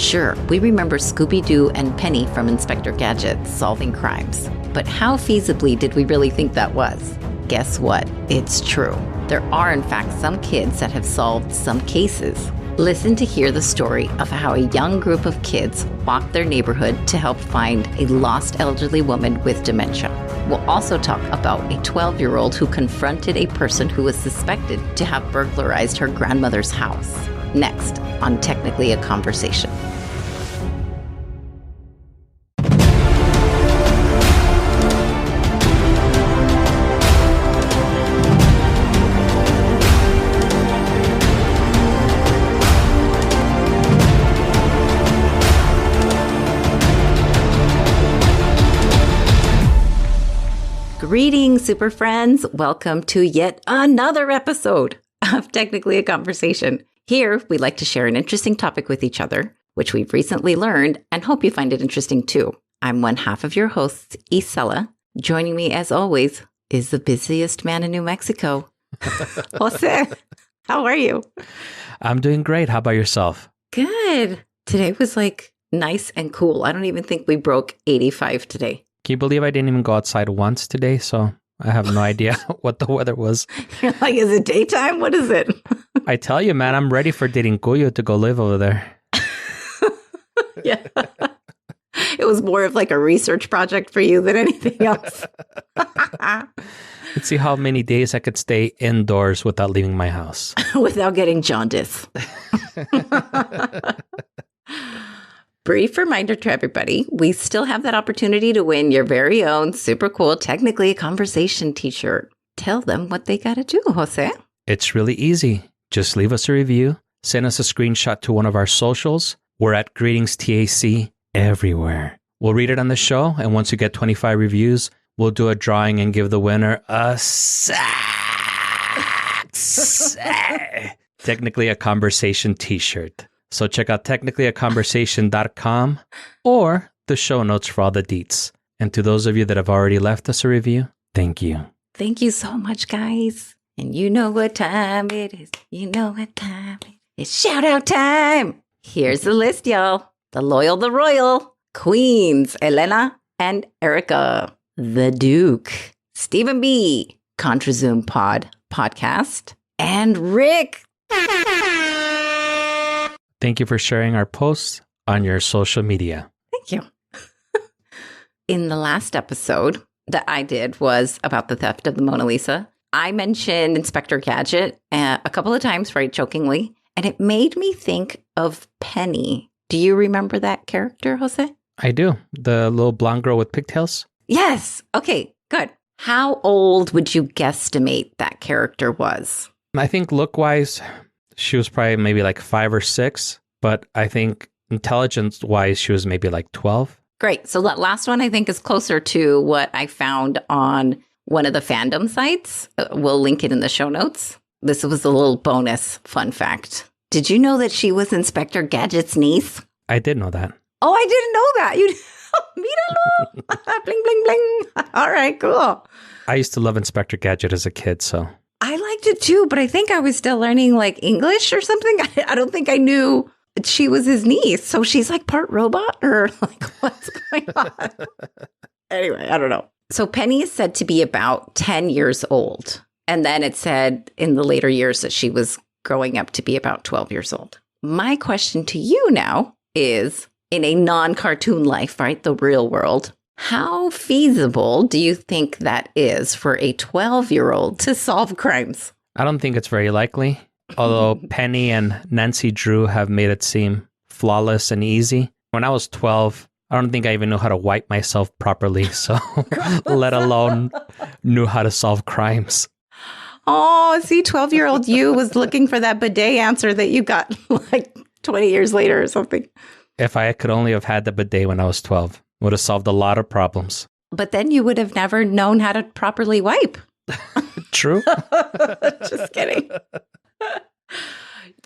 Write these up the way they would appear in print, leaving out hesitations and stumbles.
Sure, we remember Scooby Doo and Penny from Inspector Gadget solving crimes. But how feasibly did we really think that was? Guess what? It's true. There are, in fact, some kids that have solved some cases. Listen to hear the story of how a young group of kids walked their neighborhood to help find a lost elderly woman with dementia. We'll also talk about a 12-year-old who confronted a person who was suspected to have burglarized her grandmother's house. Next on Technically a Conversation. Greetings, super friends. Welcome to yet another episode of Technically a Conversation. Here, we like to share an interesting topic with each other, which we've recently learned and hope you find it interesting too. I'm one half of your host, Isela. Joining me, as always, is the busiest man in New Mexico, Jose. How are you? I'm doing great. How about yourself? Good. Today was like nice and cool. I don't even think we broke 85 today. Can you believe I didn't even go outside once today? So I have no idea what the weather was. You're like, is it daytime? What is it? I tell you, man, I'm ready for Dirincuyo to go live over there. Yeah. It was more of like a research project for you than anything else. Let's see how many days I could stay indoors without leaving my house. Without getting jaundice. Brief reminder to everybody, we still have that opportunity to win your very own super cool Technically a Conversation t-shirt. Tell them what they got to do, Jose. It's really easy. Just leave us a review, send us a screenshot to one of our socials. We're at Greetings TAC everywhere. We'll read it on the show, and once you get 25 reviews, we'll do a drawing and give the winner a Technically a Conversation t-shirt. So check out technicallyaconversation.com or the show notes for all the deets. And to those of you that have already left us a review, thank you. Thank you so much, guys. And you know what time it is. You know what time it is. It's shout out time. Here's the list, y'all. The Loyal, the Royal, Queens, Elena and Erica, The Duke, Stephen B, ContraZoom podcast, and Rick. Thank you for sharing our posts on your social media. Thank you. In the last episode that I did was about the theft of the Mona Lisa. I mentioned Inspector Gadget a couple of times, right, jokingly, and it made me think of Penny. Do you remember that character, Jose? I do. The little blonde girl with pigtails? Yes. Okay, good. How old would you guesstimate that character was? I think look-wise, she was probably maybe like 5 or 6, but I think intelligence-wise, she was maybe like 12. Great. So that last one, I think, is closer to what I found on one of the fandom sites. We'll link it in the show notes. This was a little bonus fun fact. Did you know that she was Inspector Gadget's niece? I did know that. Oh, I didn't know that. You míralo. Bling, bling, bling. All right, cool. I used to love Inspector Gadget as a kid, so... I liked it too, but I think I was still learning like English or something. I don't think I knew she was his niece. So she's like part robot or like what's going on? Anyway, I don't know. So Penny is said to be about 10 years old. And then it said in the later years that she was growing up to be about 12 years old. My question to you now is, in a non-cartoon life, right, the real world, how feasible do you think that is for a 12-year-old to solve crimes? I don't think it's very likely, although Penny and Nancy Drew have made it seem flawless and easy. When I was 12, I don't think I even knew how to wipe myself properly, so let alone knew how to solve crimes. Oh, see, 12-year-old you was looking for that bidet answer that you got like 20 years later or something. If I could only have had the bidet when I was 12. Would have solved a lot of problems. But then you would have never known how to properly wipe. True. Just kidding.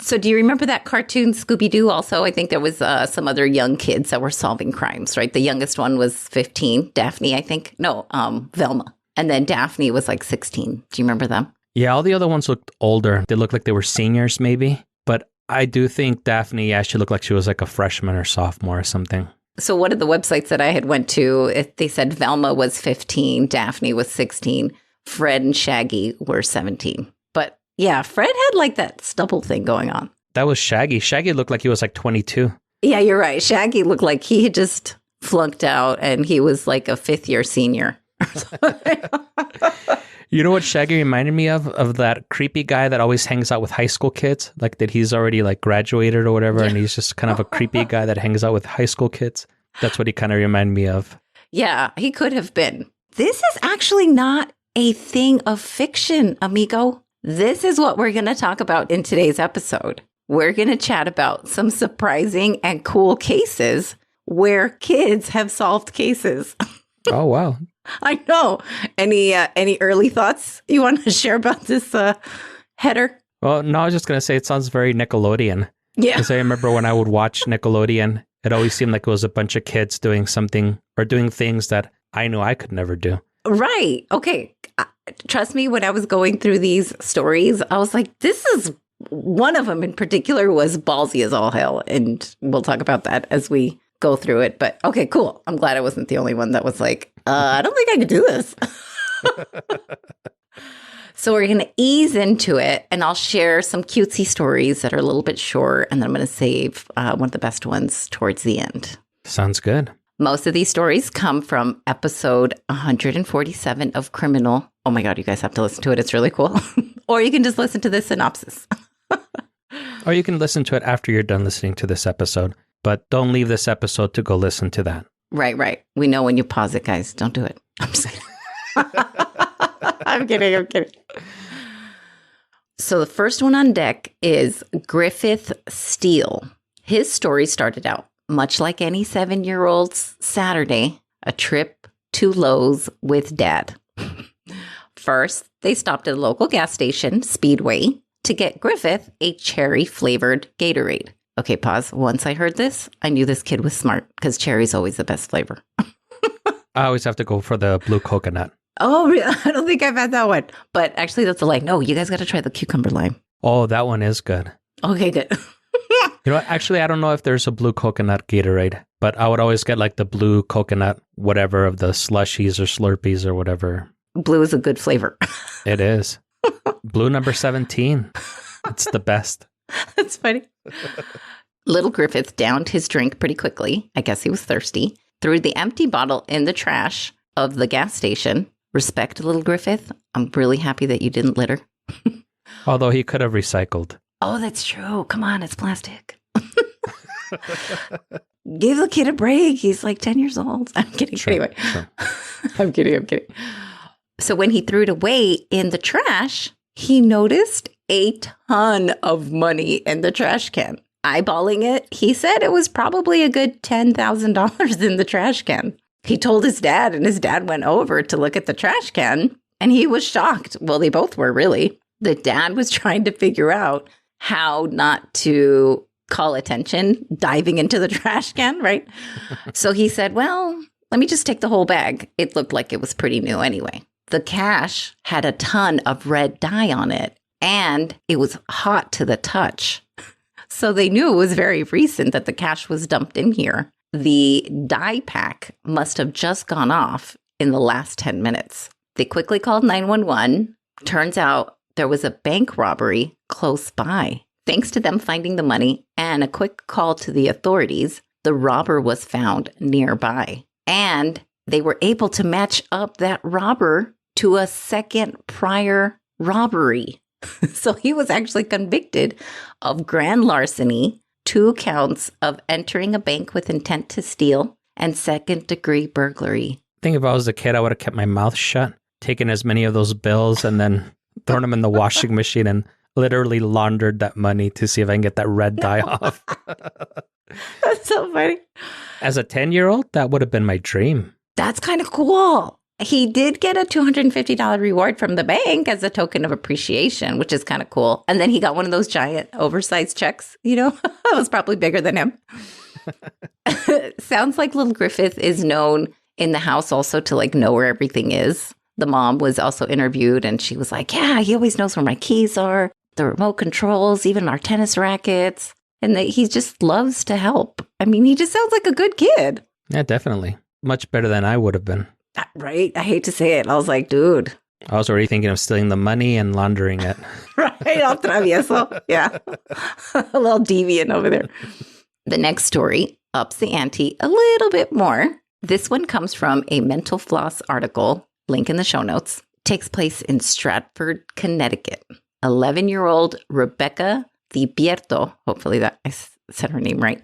So do you remember that cartoon Scooby Doo also? I think there was some other young kids that were solving crimes, right? The youngest one was 15, Daphne, I think. No, Velma. And then Daphne was like 16. Do you remember them? Yeah, all the other ones looked older. They looked like they were seniors maybe. But I do think Daphne, she looked like she was like a freshman or sophomore or something. So one of the websites that I had went to, they said Velma was 15, Daphne was 16, Fred and Shaggy were 17. But yeah, Fred had like that stubble thing going on. That was Shaggy. Shaggy looked like he was like 22. Yeah, you're right. Shaggy looked like he had just flunked out and he was like a fifth-year senior. You know what Shaggy reminded me of? Of that creepy guy that always hangs out with high school kids, like that he's already like graduated or whatever, and he's just kind of a creepy guy that hangs out with high school kids. That's what he kind of reminded me of. Yeah, he could have been. This is actually not a thing of fiction, amigo. This is what we're going to talk about in today's episode. We're going to chat about some surprising and cool cases where kids have solved cases. Oh, wow. I know. Any early thoughts you want to share about this header? Well, no, I was just going to say it sounds very Nickelodeon. Yeah. Because I remember when I would watch Nickelodeon, it always seemed like it was a bunch of kids doing something or doing things that I knew I could never do. Right. Okay. Trust me, when I was going through these stories, I was like, this is one of them in particular was ballsy as all hell. And we'll talk about that as we go through it. But okay, cool. I'm glad I wasn't the only one that was like, I don't think I could do this. So we're going to ease into it and I'll share some cutesy stories that are a little bit short. And then I'm going to save one of the best ones towards the end. Sounds good. Most of these stories come from episode 147 of Criminal. Oh my God, you guys have to listen to it. It's really cool. Or you can just listen to the synopsis. Or you can listen to it after you're done listening to this episode. But don't leave this episode to go listen to that. Right. We know when you pause it, guys. Don't do it. I'm just kidding. I'm kidding. So the first one on deck is Griffith Steele. His story started out much like any 7-year-old's Saturday, a trip to Lowe's with Dad. First, they stopped at a local gas station, Speedway, to get Griffith a cherry-flavored Gatorade. Okay, pause. Once I heard this, I knew this kid was smart because cherry's always the best flavor. I always have to go for the blue coconut. Oh, really? I don't think I've had that one. But actually, that's a lie. No, you guys got to try the cucumber lime. Oh, that one is good. Okay, good. You know what? Actually, I don't know if there's a blue coconut Gatorade, but I would always get like the blue coconut, whatever of the slushies or Slurpees or whatever. Blue is a good flavor. It is. Blue number 17. It's the best. That's funny. Little Griffith downed his drink pretty quickly. I guess he was thirsty. Threw the empty bottle in the trash of the gas station. Respect, little Griffith. I'm really happy that you didn't litter. Although he could have recycled. Oh, that's true. Come on, it's plastic. Give the kid a break. He's like 10 years old. I'm kidding. Sure, Anyway, sure. I'm kidding. So when he threw it away in the trash, he noticed a ton of money in the trash can. Eyeballing it, he said it was probably a good $10,000 in the trash can. He told his dad, and his dad went over to look at the trash can, and he was shocked. Well, they both were, really. The dad was trying to figure out how not to call attention diving into the trash can, right? So he said, well, let me just take the whole bag. It looked like it was pretty new anyway. The cash had a ton of red dye on it, and it was hot to the touch. So they knew it was very recent that the cash was dumped in here. The dye pack must have just gone off in the last 10 minutes. They quickly called 911. Turns out there was a bank robbery close by. Thanks to them finding the money and a quick call to the authorities, the robber was found nearby. And they were able to match up that robber to a second prior robbery. So he was actually convicted of grand larceny, 2 counts of entering a bank with intent to steal, and second-degree burglary. I think if I was a kid, I would have kept my mouth shut, taken as many of those bills, and then thrown them in the washing machine and literally laundered that money to see if I can get that red dye off. That's so funny. As a 10-year-old, that would have been my dream. That's kind of cool. He did get a $250 reward from the bank as a token of appreciation, which is kind of cool. And then he got one of those giant oversized checks, you know, it was probably bigger than him. Sounds like little Griffith is known in the house also to like know where everything is. The mom was also interviewed and she was like, yeah, he always knows where my keys are. the remote controls, even our tennis rackets, and that he just loves to help. I mean, he just sounds like a good kid. Yeah, definitely. Much better than I would have been. Right? I hate to say it. I was like, dude. I was already thinking of stealing the money and laundering it. Right? All travieso. Yeah. A little deviant over there. The next story ups the ante a little bit more. This one comes from a Mental Floss article, link in the show notes. Takes place in Stratford, Connecticut. 11-year-old Rebecca Dipierto, hopefully that I said her name right.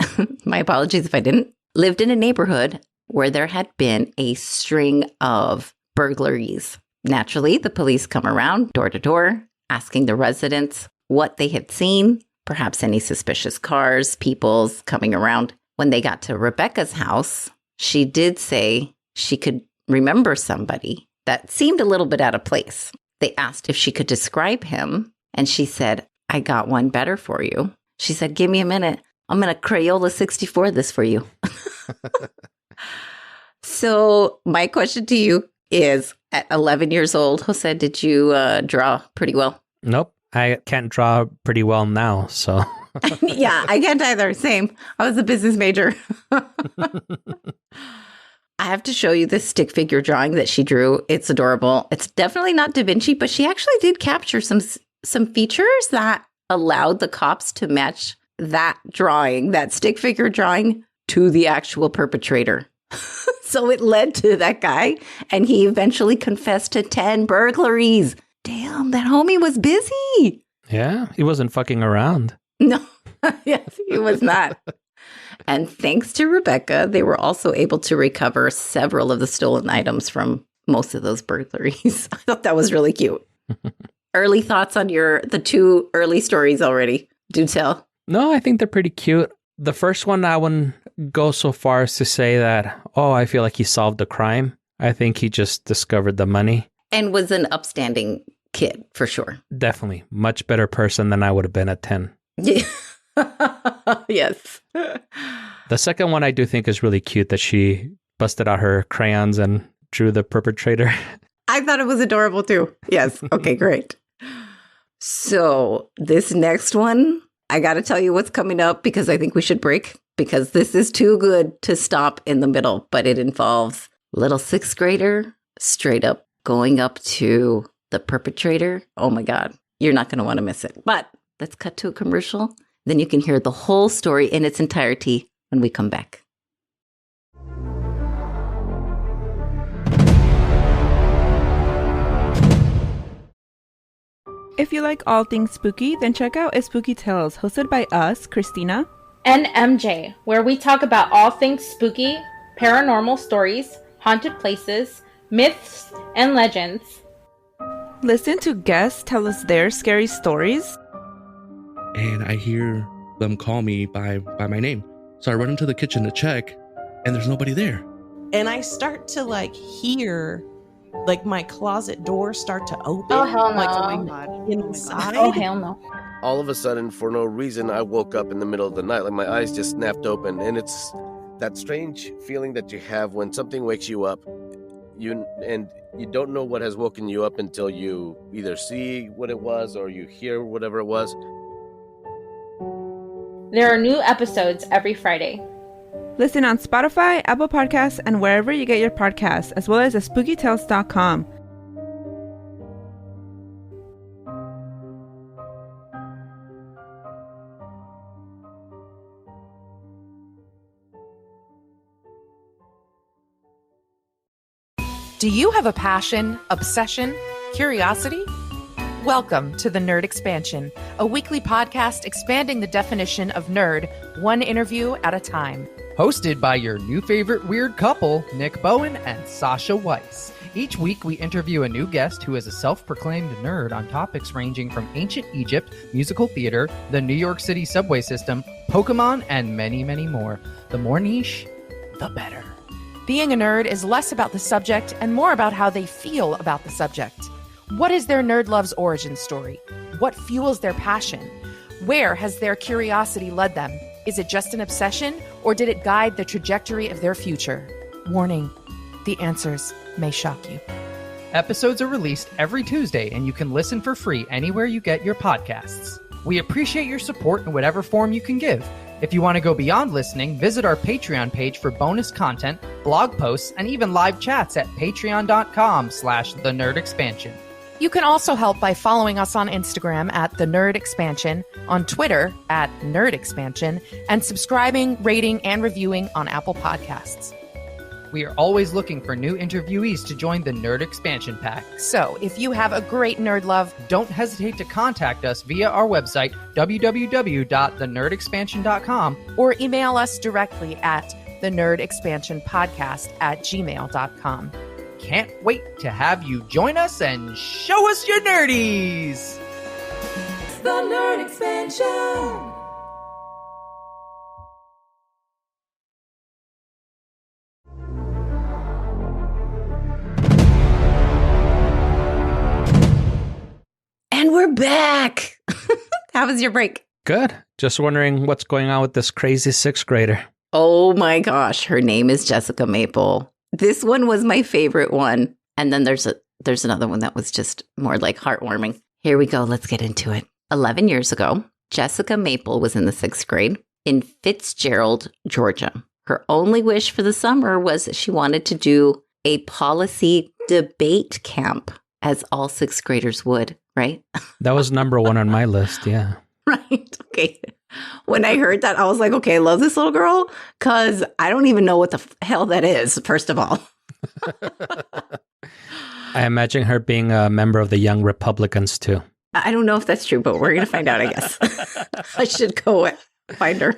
My apologies if I didn't, lived in a neighborhood where there had been a string of burglaries. Naturally, the police come around door to door, asking the residents what they had seen, perhaps any suspicious cars, peoples coming around. When they got to Rebecca's house, she did say she could remember somebody that seemed a little bit out of place. They asked if she could describe him, and she said, I got one better for you. She said, give me a minute. I'm going to Crayola 64 this for you. So my question to you is, at 11 years old, Jose, did you draw pretty well? Nope. I can't draw pretty well now, so. Yeah, I can't either. Same. I was a business major. I have to show you this stick figure drawing that she drew. It's adorable. It's definitely not Da Vinci, but she actually did capture some features that allowed the cops to match that drawing, that stick figure drawing, to the actual perpetrator. So it led to that guy, and he eventually confessed to 10 burglaries. Damn, that homie was busy. Yeah, he wasn't fucking around. No, yes, he was not. And thanks to Rebecca, they were also able to recover several of the stolen items from most of those burglaries. I thought that was really cute. Early thoughts on the two early stories already? Do tell. No, I think they're pretty cute. The first one, I wouldn't go so far as to say that, I feel like he solved the crime. I think he just discovered the money. And was an upstanding kid, for sure. Definitely. Much better person than I would have been at 10. Yeah. Yes. The second one I do think is really cute, that she busted out her crayons and drew the perpetrator. I thought it was adorable too. Yes. Okay, great. So this next one, I got to tell you what's coming up, because I think we should break, because this is too good to stop in the middle, but it involves little 6th grader straight up going up to the perpetrator. Oh my God, you're not going to want to miss it. But let's cut to a commercial. Then you can hear the whole story in its entirety when we come back. If you like all things spooky, then check out A Spooky Tales, hosted by us, Christina and MJ, where we talk about all things spooky, paranormal stories, haunted places, myths, and legends. Listen to guests tell us their scary stories. And I hear them call me by my name. So I run into the kitchen to check, and there's nobody there. And I start to hear my closet door start to open. Oh, hell no. Oh my God. Inside. Oh, hell no. All of a sudden, for no reason, I woke up in the middle of the night. My eyes just snapped open. And it's that strange feeling that you have when something wakes you up. You don't know what has woken you up until you either see what it was or you hear whatever it was. There are new episodes every Friday. Listen on Spotify, Apple Podcasts, and wherever you get your podcasts, as well as at spookytales.com. Do you have a passion, obsession, curiosity? Welcome to the Nerd Expansion, a weekly podcast expanding the definition of nerd, one interview at a time. Hosted by your new favorite weird couple, Nick Bowen and Sasha Weiss. Each week we interview a new guest who is a self-proclaimed nerd on topics ranging from ancient Egypt, musical theater, the New York City subway system, Pokemon, and many, many more. The more niche, the better. Being a nerd is less about the subject and more about how they feel about the subject. What is their nerd love's origin story? What fuels their passion? Where has their curiosity led them? Is it just an obsession, or did it guide the trajectory of their future? Warning, the answers may shock you. Episodes are released every Tuesday, and you can listen for free anywhere you get your podcasts. We appreciate your support in whatever form you can give. If you want to go beyond listening, visit our Patreon page for bonus content, blog posts, and even live chats at patreon.com/thenerdexpansion. You can also help by following us on Instagram at The Nerd Expansion, on Twitter at Nerd Expansion, and subscribing, rating, and reviewing on Apple Podcasts. We are always looking for new interviewees to join the Nerd Expansion Pack. So, if you have a great nerd love, Don't hesitate to contact us via our website, www.thenerdexpansion.com. or email us directly at thenerdexpansionpodcast@gmail.com. Can't wait to have you join us and show us your nerdies! The Nerd Expansion. And we're back. How was your break? Good. Just wondering what's going on with this crazy sixth grader. Oh my gosh, her name is Jessica Maple. This one was my favorite one. And then there's another one that was just more like heartwarming. Here we go. Let's get into it. 11 years ago, Jessica Maple was in the 6th grade in Fitzgerald, Georgia. Her only wish for the summer was that she wanted to do a policy debate camp, as all 6th graders would, right? That was number 1 on my list, yeah. Right. Okay. When I heard that, I was like, okay, I love this little girl because I don't even know what the hell that is, first of all. I imagine her being a member of the Young Republicans, too. I don't know if that's true, but we're going to find out, I guess. I should go find her.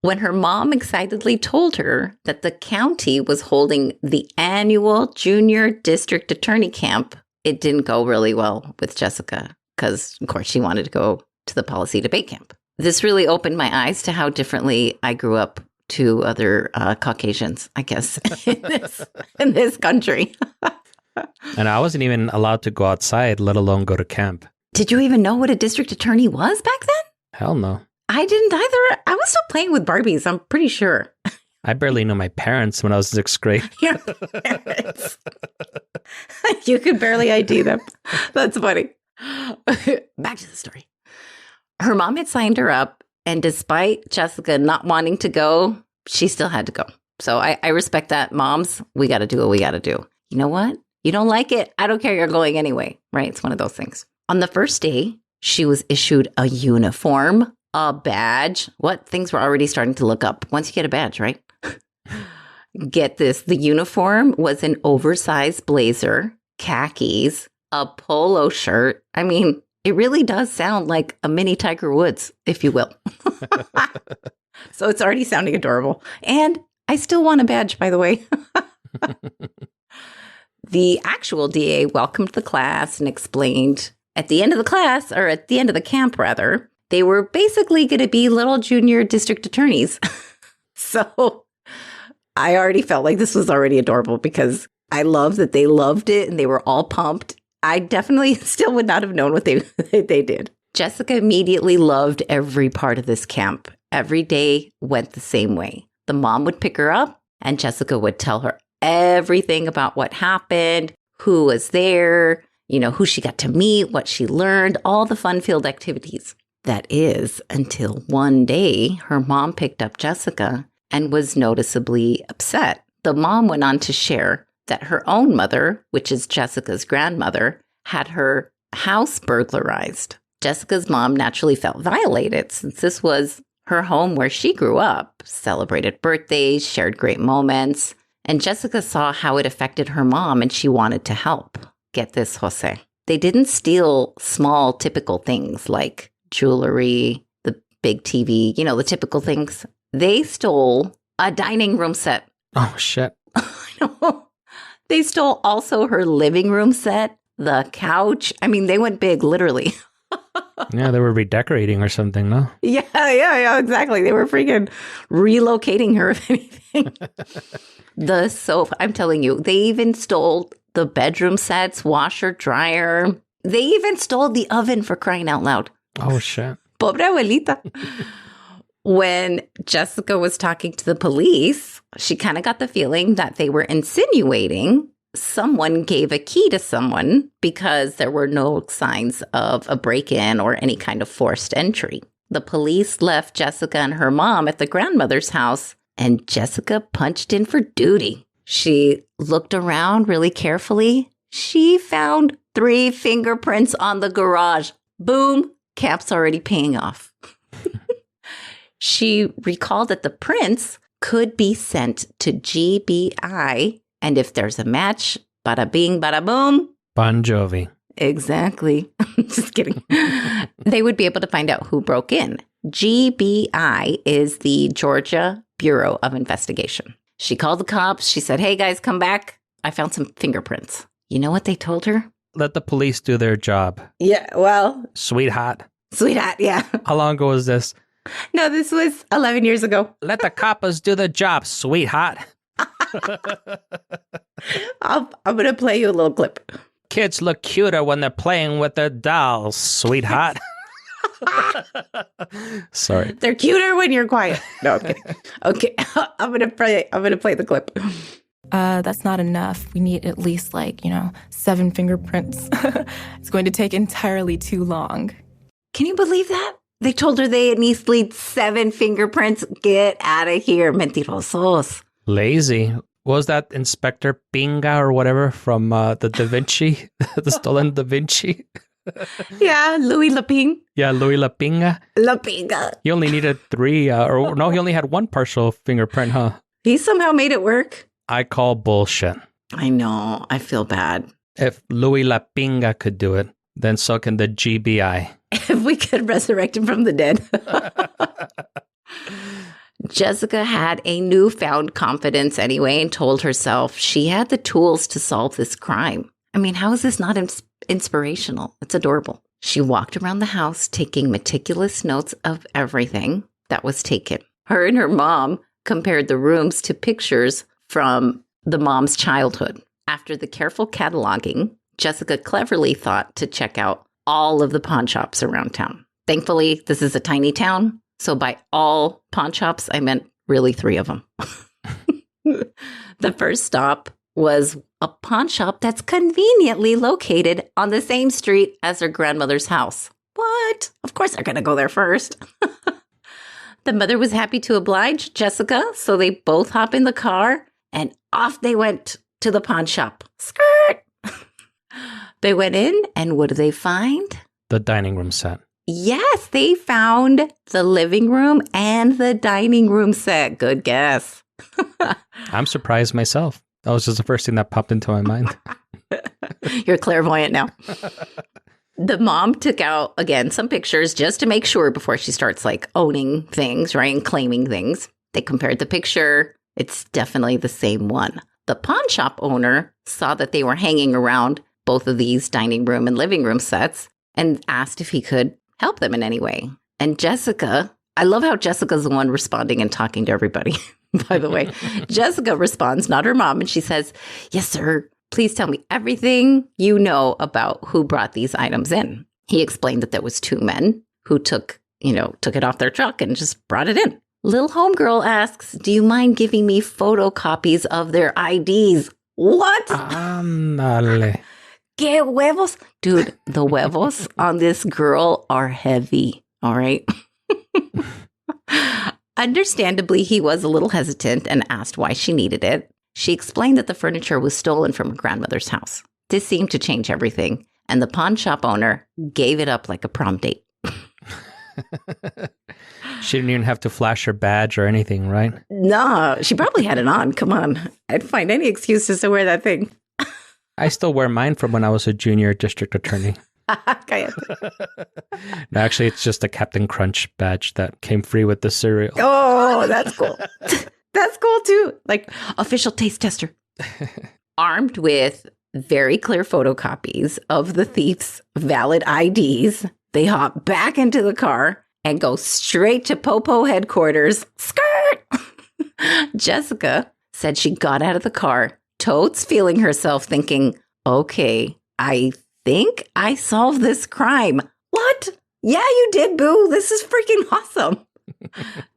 When her mom excitedly told her that the county was holding the annual junior district attorney camp, it didn't go really well with Jessica because, of course, she wanted to go to the policy debate camp. This really opened my eyes to how differently I grew up to other Caucasians, I guess, in this country. And I wasn't even allowed to go outside, let alone go to camp. Did you even know what a district attorney was back then? Hell no. I didn't either. I was still playing with Barbies, I'm pretty sure. I barely knew my parents when I was in 6th grade. Your parents. You could barely ID them. That's funny. Back to the story. Her mom had signed her up, and despite Jessica not wanting to go, she still had to go. So I respect that. Moms, we got to do what we got to do. You know what? You don't like it? I don't care. You're going anyway, right? It's one of those things. On the first day, she was issued a uniform, a badge. What? Things were already starting to look up once you get a badge, right? Get this. The uniform was an oversized blazer, khakis, a polo shirt. I mean, it really does sound like a mini Tiger Woods, if you will. So it's already sounding adorable. And I still want a badge, by the way. The actual DA welcomed the class and explained at the end of the class, or at the end of the camp, rather, they were basically going to be little junior district attorneys. So I already felt like this was already adorable because I love that they loved it and they were all pumped. I definitely still would not have known what they did. Jessica immediately loved every part of this camp. Every day went the same way. The mom would pick her up and Jessica would tell her everything about what happened, who was there, who she got to meet, what she learned, all the fun-filled activities. That is, until one day, her mom picked up Jessica and was noticeably upset. The mom went on to share that her own mother, which is Jessica's grandmother, had her house burglarized. Jessica's mom naturally felt violated since this was her home where she grew up, celebrated birthdays, shared great moments. And Jessica saw how it affected her mom and she wanted to help. Get this, Jose. They didn't steal small, typical things like jewelry, the big TV, the typical things. They stole a dining room set. Oh, shit. They stole also her living room set, the couch. I mean, they went big, literally. Yeah, they were redecorating or something, no? Yeah, exactly. They were freaking relocating her, if anything. The sofa, I'm telling you, they even stole the bedroom sets, washer, dryer. They even stole the oven, for crying out loud. Oh, shit. Pobre abuelita. When Jessica was talking to the police, she kind of got the feeling that they were insinuating someone gave a key to someone because there were no signs of a break-in or any kind of forced entry. The police left Jessica and her mom at the grandmother's house, and Jessica punched in for duty. She looked around really carefully. She found 3 fingerprints on the garage. Boom, camp's already paying off. She recalled that the prints could be sent to GBI, and if there's a match, bada bing, bada boom. Bon Jovi. Exactly. Just kidding. They would be able to find out who broke in. GBI is the Georgia Bureau of Investigation. She called the cops. She said, hey, guys, come back. I found some fingerprints. You know what they told her? Let the police do their job. Yeah, well. Sweetheart. Yeah. How long ago was this? No, this was 11 years ago. Let the coppers do the job, sweetheart. I'm going to play you a little clip. Kids look cuter when they're playing with their dolls, sweetheart. Sorry. They're cuter when you're quiet. No, I'm kidding. Okay, I'm gonna play the clip. That's not enough. We need at least 7 fingerprints. It's going to take entirely too long. Can you believe that? They told her they at least need 7 fingerprints. Get out of here, mentirosos. Lazy. What was that Inspector Pinga or whatever from the Da Vinci? The stolen Da Vinci? Yeah, Louis Laping. Yeah, Louis Lapinga. Lapinga. He only needed 3, he only had 1 partial fingerprint, huh? He somehow made it work. I call bullshit. I know. I feel bad. If Louis Lapinga could do it, then so can the GBI. If we could resurrect him from the dead. Jessica had a newfound confidence anyway and told herself she had the tools to solve this crime. I mean, how is this not inspirational? It's adorable. She walked around the house taking meticulous notes of everything that was taken. Her and her mom compared the rooms to pictures from the mom's childhood. After the careful cataloging, Jessica cleverly thought to check out all of the pawn shops around town. Thankfully, this is a tiny town. So by all pawn shops, I meant really 3 of them. The first stop was a pawn shop that's conveniently located on the same street as her grandmother's house. What? Of course they're going to go there first. The mother was happy to oblige Jessica, so they both hop in the car and off they went to the pawn shop. Skirt! They went in and what do they find? The dining room set. Yes, they found the living room and the dining room set. Good guess. I'm surprised myself. That was just the first thing that popped into my mind. You're clairvoyant now. The mom took out, again, some pictures just to make sure before she starts owning things, right, and claiming things. They compared the picture. It's definitely the same one. The pawn shop owner saw that they were hanging around both of these dining room and living room sets and asked if he could help them in any way. And Jessica, I love how Jessica's the one responding and talking to everybody, by the way. Jessica responds, not her mom, and she says, yes, sir. Please tell me everything you know about who brought these items in. He explained that there was 2 men who took it off their truck and just brought it in. Little homegirl asks, do you mind giving me photocopies of their IDs? What? Ándale. ¿Qué huevos? Dude, the huevos on this girl are heavy, all right? Understandably, he was a little hesitant and asked why she needed it. She explained that the furniture was stolen from her grandmother's house. This seemed to change everything, and the pawn shop owner gave it up like a prom date. She didn't even have to flash her badge or anything, right? No, she probably had it on. Come on. I'd find any excuse just to wear that thing. I still wear mine from when I was a junior district attorney. No, actually, it's just a Captain Crunch badge that came free with the cereal. Oh, that's cool. That's cool, too. Official taste tester. Armed with very clear photocopies of the thief's valid IDs, they hop back into the car and go straight to Popo headquarters. Skirt! Jessica said she got out of the car, totes feeling herself thinking, okay, I think I solved this crime. What? Yeah, you did, boo. This is freaking awesome.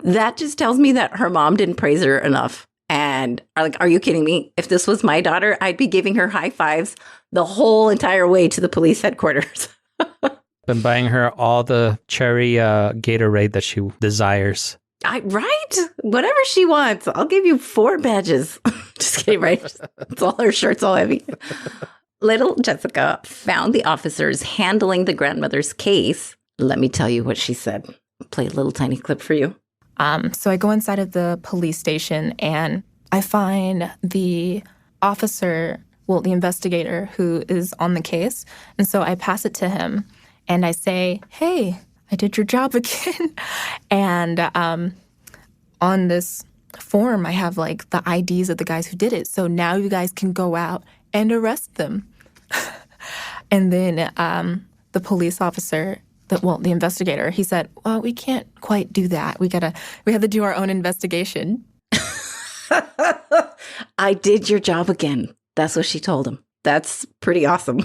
That just tells me that her mom didn't praise her enough. And and are like, are you kidding me? If this was my daughter, I'd be giving her high fives the whole entire way to the police headquarters. Been buying her all the cherry Gatorade that she desires. Right? Whatever she wants. I'll give you 4 badges. Just kidding, right? It's all her shirt's all heavy. Little Jessica found the officers handling the grandmother's case. Let me tell you what she said. I'll play a little tiny clip for you. So I go inside of the police station and I find the officer, well, the investigator who is on the case. And so I pass it to him and I say, hey, I did your job again. And on this form, I have like the IDs of the guys who did it. So now you guys can go out and arrest them. And then the police officer, the investigator, he said, well, we can't quite do that. We have to do our own investigation. I did your job again. That's what she told him. That's pretty awesome.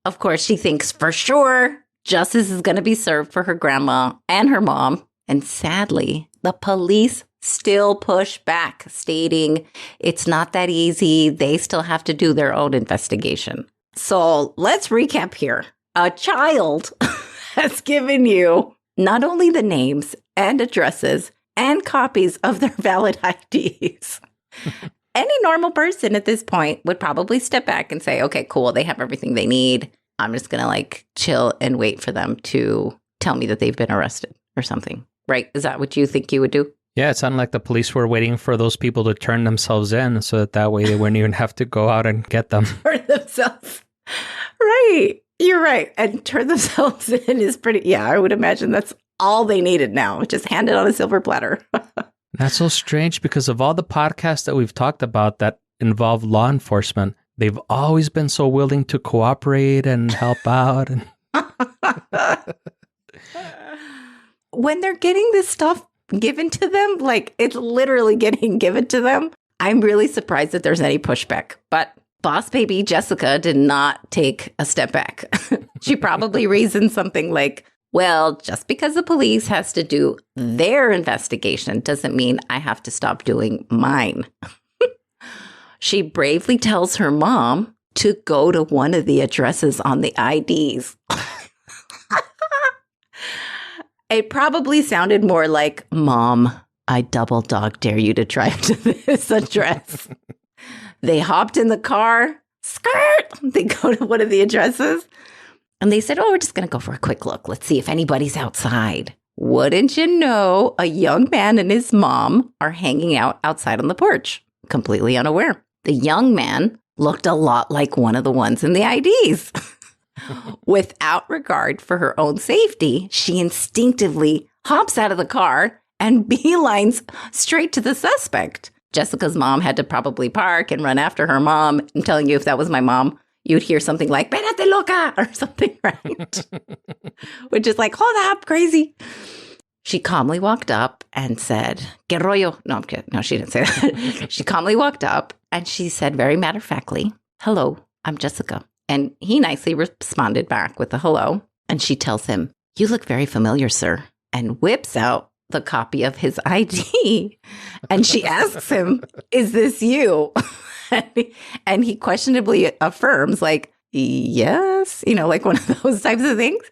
Of course, she thinks for sure justice is going to be served for her grandma and her mom. And sadly, the police still push back, stating it's not that easy. They still have to do their own investigation. So let's recap here. A child has given you not only the names and addresses and copies of their valid IDs. Any normal person at this point would probably step back and say, okay, cool, they have everything they need. I'm just going to like chill and wait for them to tell me that they've been arrested or something. Right? Is that what you think you would do? Yeah, it sounded like the police were waiting for those people to turn themselves in so that way they wouldn't even have to go out and get them. Turn themselves. Right. You're right. And turn themselves in is pretty, yeah, I would imagine that's all they needed now. Just hand it on a silver platter. That's so strange because of all the podcasts that we've talked about that involve law enforcement, they've always been so willing to cooperate and help out. When they're getting this stuff given to them, like it's literally getting given to them, I'm really surprised that there's any pushback. But boss baby Jessica did not take a step back. She probably reasoned something like, well, just because the police has to do their investigation doesn't mean I have to stop doing mine. She bravely tells her mom to go to one of the addresses on the IDs. It probably sounded more like, Mom, I double dog dare you to drive to this address. They hopped in the car, skirt, they go to one of the addresses, and they said, oh, we're just going to go for a quick look. Let's see if anybody's outside. Wouldn't you know, a young man and his mom are hanging out outside on the porch, completely unaware. The young man looked a lot like one of the ones in the IDs. Without regard for her own safety, she instinctively hops out of the car and beelines straight to the suspect. Jessica's mom had to probably park and run after her mom. I'm telling you, if that was my mom, you'd hear something like, "Espérate loca," or something, right? Which is like, hold up, crazy. She calmly walked up and said, "¿Qué rollo?" No, I'm kidding. No, she didn't say that. She calmly walked up and she said very matter-of-factly, "Hello, I'm Jessica." And he nicely responded back with a hello. And she tells him, "You look very familiar, sir," and whips out the copy of his ID. And she asks him, "Is this you?" And he questionably affirms, like, "Yes," like one of those types of things.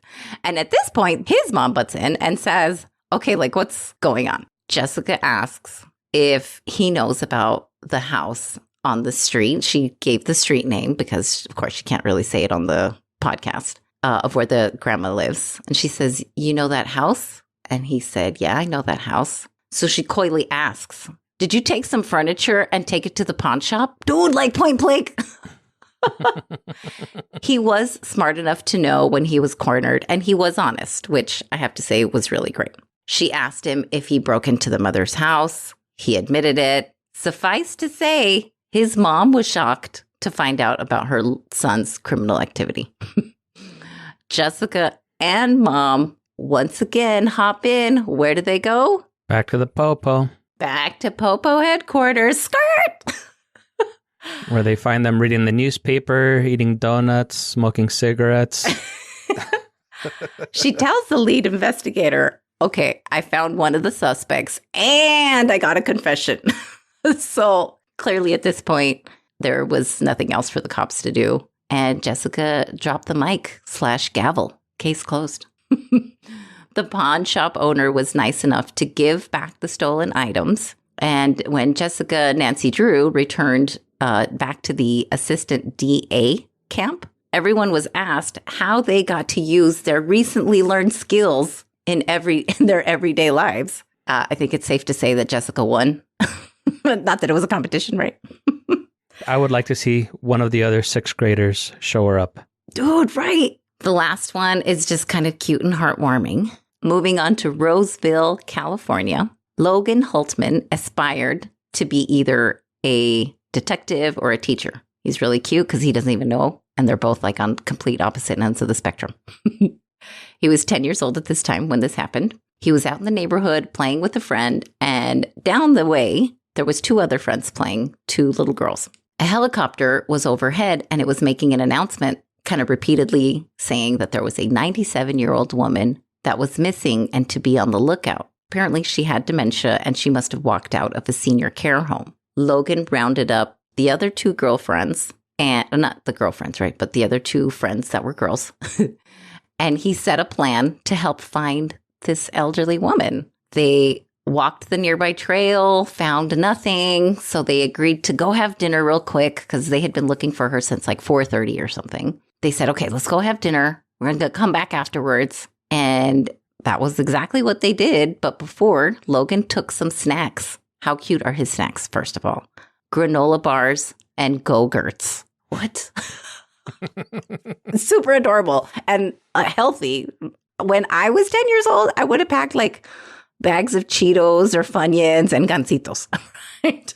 And at this point, his mom butts in and says, "Okay, like, what's going on?" Jessica asks if he knows about the house on the street. She gave the street name because, of course, she can't really say it on the podcast of where the grandma lives. And she says, "You know that house?" And he said, "Yeah, I know that house." So she coyly asks, "Did you take some furniture and take it to the pawn shop?" Dude, like point blank. He was smart enough to know when he was cornered, and he was honest, which I have to say was really great. She asked him if he broke into the mother's house. He admitted it. Suffice to say, his mom was shocked to find out about her son's criminal activity. Jessica and mom once again hop in. Where did they go? Back to the Popo. Back to Popo headquarters. Skirt! Where they find them reading the newspaper, eating donuts, smoking cigarettes. She tells the lead investigator, okay, I found one of the suspects and I got a confession. So clearly at this point, there was nothing else for the cops to do. And Jessica dropped the mic / gavel. Case closed. The pawn shop owner was nice enough to give back the stolen items. And when Jessica Nancy Drew returned back to the assistant DA camp, everyone was asked how they got to use their recently learned skills in their everyday lives. I think it's safe to say that Jessica won. Not that it was a competition, right? I would like to see one of the other 6th graders show her up. Dude, right. The last one is just kind of cute and heartwarming. Moving on to Roseville, California, Logan Hultman aspired to be either a detective or a teacher. He's really cute because he doesn't even know. And they're both like on complete opposite ends of the spectrum. He was 10 years old at this time when this happened. He was out in the neighborhood playing with a friend. And down the way, there was 2 other friends playing, 2 little girls. A helicopter was overhead and it was making an announcement kind of repeatedly saying that there was a 97-year-old woman that was missing and to be on the lookout. Apparently she had dementia and she must have walked out of a senior care home. Logan rounded up the other 2 girlfriends and not the girlfriends, right? But the other 2 friends that were girls. And he set a plan to help find this elderly woman. They walked the nearby trail, found nothing. So they agreed to go have dinner real quick because they had been looking for her since like 4:30 or something. They said, okay, let's go have dinner. We're going to come back afterwards. And that was exactly what they did. But before, Logan took some snacks. How cute are his snacks, first of all? Granola bars and Go-Gurts. What? Super adorable and healthy. When I was 10 years old, I would have packed like bags of Cheetos or Funyuns and Gancitos. Right?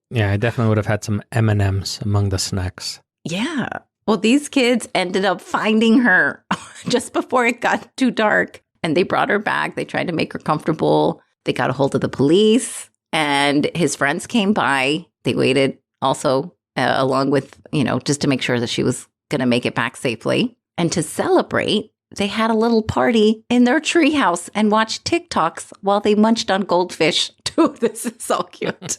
Yeah, I definitely would have had some M&Ms among the snacks. Yeah. Well, these kids ended up finding her just before it got too dark. And they brought her back. They tried to make her comfortable. They got a hold of the police. And his friends came by. They waited also along with, just to make sure that she was going to make it back safely. And to celebrate, they had a little party in their treehouse and watched TikToks while they munched on goldfish. Dude, this is so cute.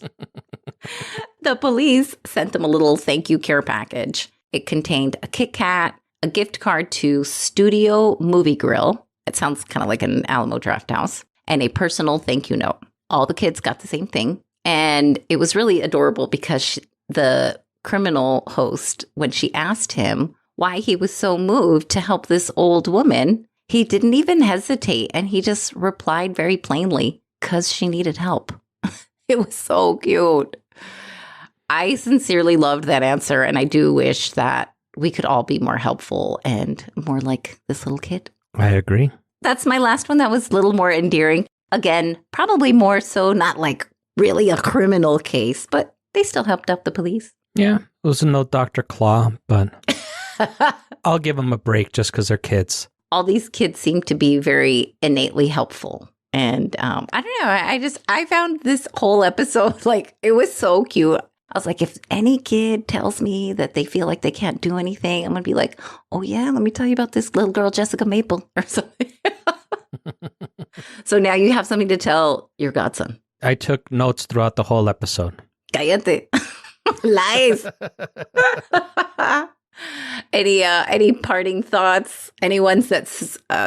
The police sent them a little thank you care package. It contained a Kit Kat, a gift card to Studio Movie Grill. It sounds kind of like an Alamo Draft House. And a personal thank you note. All the kids got the same thing. And it was really adorable because the criminal host, when she asked him why he was so moved to help this old woman, he didn't even hesitate. And he just replied very plainly, because she needed help. It was so cute. I sincerely loved that answer. And I do wish that we could all be more helpful and more like this little kid. I agree. That's my last one. That was a little more endearing. Again, probably more so not like really a criminal case, but they still helped out the police. Yeah, it was no Dr. Claw, but I'll give them a break just because they're kids. All these kids seem to be very innately helpful. And I don't know. I found this whole episode, like, it was so cute. I was like, if any kid tells me that they feel like they can't do anything, I'm going to be like, oh, yeah, let me tell you about this little girl, Jessica Maple, or something. So now you have something to tell your godson. I took notes throughout the whole episode. Cállate. Lies. Any parting thoughts? Any ones that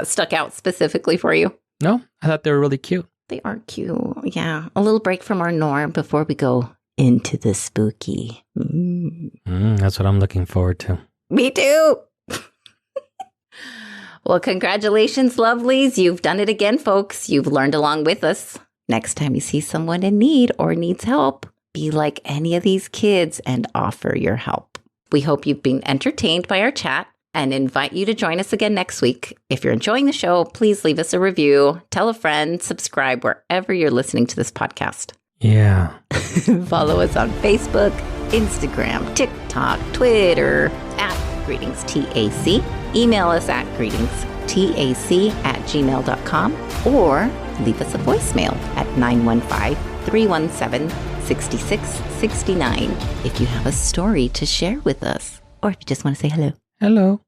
stuck out specifically for you? No, I thought they were really cute. They are cute. Yeah. A little break from our norm before we go into the spooky. That's what I'm looking forward to. Me too. Well, congratulations, lovelies. You've done it again, folks. You've learned along with us. Next time you see someone in need or needs help, be like any of these kids and offer your help. We hope you've been entertained by our chat and invite you to join us again next week. If you're enjoying the show, please leave us a review, tell a friend, subscribe wherever you're listening to this podcast. Yeah. Follow us on Facebook, Instagram, TikTok, Twitter, @GreetingsTAC. Email us at greetingstac@gmail.com or leave us a voicemail at 915-317-6669 if you have a story to share with us or if you just want to say hello. Hello.